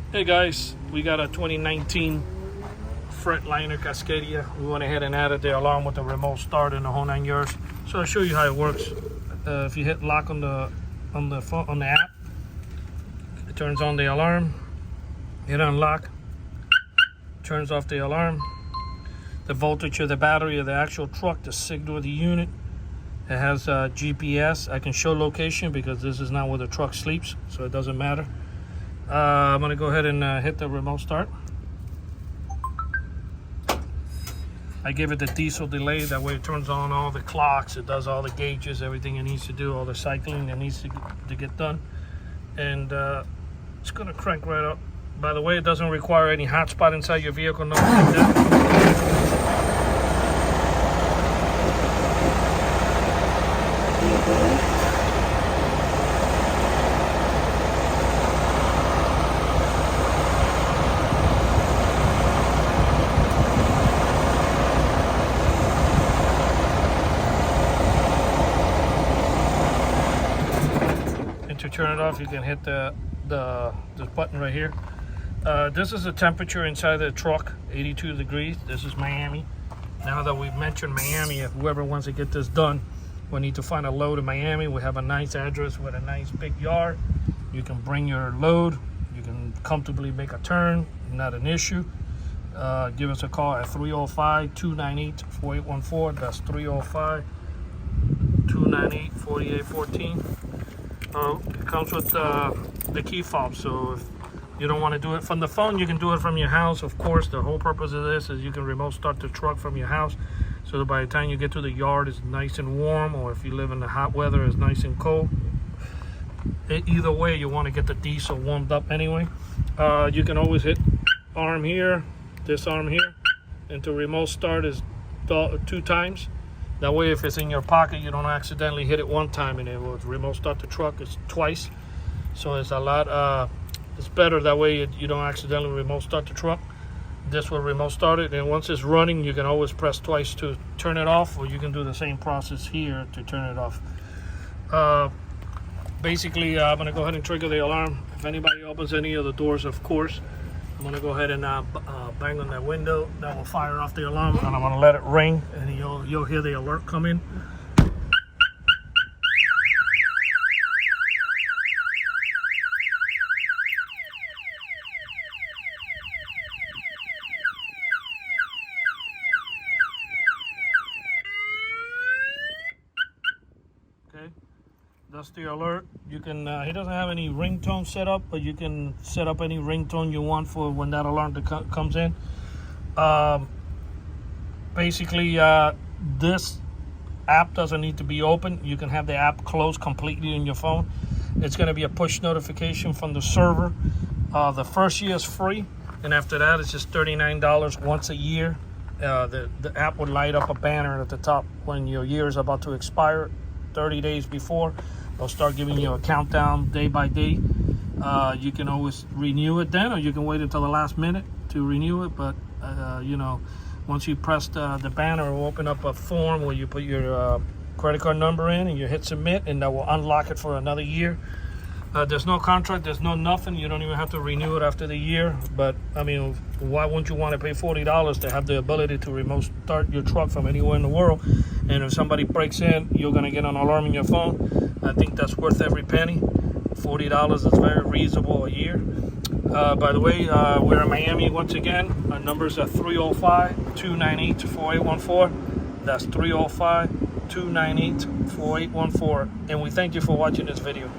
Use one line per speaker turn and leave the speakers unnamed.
Hey guys, we got a 2019 Freightliner Cascadia. We went ahead and added the alarm with the remote start and the whole 9 yards. So I'll show you how it works. If you hit lock on the phone, on the app, it turns on the alarm. Hit unlock, turns off the alarm. The voltage of the battery of the actual truck, the signal of the unit. It has GPS. I can show location because this is not where the truck sleeps, so it doesn't matter. I'm gonna go ahead and hit the remote start. I give it the diesel delay, that way it turns on all the clocks, it does all the gauges, everything it needs to do, all the cycling that needs to get done. And it's gonna crank right up. By the way, it doesn't require any hotspot inside your vehicle, nothing like that. To turn it off, you can hit this button right here. This is the temperature inside the truck, 82 degrees. This is Miami. Now that we've mentioned Miami, if whoever wants to get this done, we need to find a load in Miami. We have a nice address with a nice big yard. You can bring your load. You can comfortably make a turn, not an issue. Give us a call at 305-298-4814. That's 305-298-4814. It comes with the key fob, so if you don't want to do it from the phone, you can do it from your house. Of course, the whole purpose of this is you can remote start the truck from your house, so that by the time you get to the yard, it's nice and warm, or if you live in the hot weather, it's nice and cold. Either way, you want to get the diesel warmed up anyway. You can always hit arm here, this arm here, and to remote start is 2 times. That way, if it's in your pocket, you don't accidentally hit it 1 time and it will remote start the truck. It's twice, so it's a lot. It's better that way. You don't accidentally remote start the truck. This will remote start it, and once it's running, you can always press twice to turn it off, or you can do the same process here to turn it off. Basically, I'm gonna go ahead and trigger the alarm. If anybody opens any of the doors, of course, I'm gonna go ahead and bang on that window. That will fire off the alarm, and I'm gonna let it ring, and you'll hear the alert come in. Okay, that's the alert. You can. He doesn't have any ringtone set up, but you can set up any ringtone you want for when that alarm comes in. Basically, this app doesn't need to be open. You can have the app closed completely on your phone. It's going to be a push notification from the server. The first year is free, and after that, it's just $39 once a year. The app would light up a banner at the top when your year is about to expire. 30 days before, they'll start giving you a countdown day by day. You can always renew it then, or you can wait until the last minute to renew it. But once you press the banner, it will open up a form where you put your credit card number in and you hit submit, and that will unlock it for another year. There's no contract, there's no nothing. You don't even have to renew it after the year. But I mean, why wouldn't you want to pay $40 to have the ability to remote start your truck from anywhere in the world? And if somebody breaks in, you're going to get an alarm in your phone. I think that's worth every penny. $40 is very reasonable a year. By the way, we're in Miami once again. Our numbers are 305-298-4814. That's 305-298-4814. And we thank you for watching this video.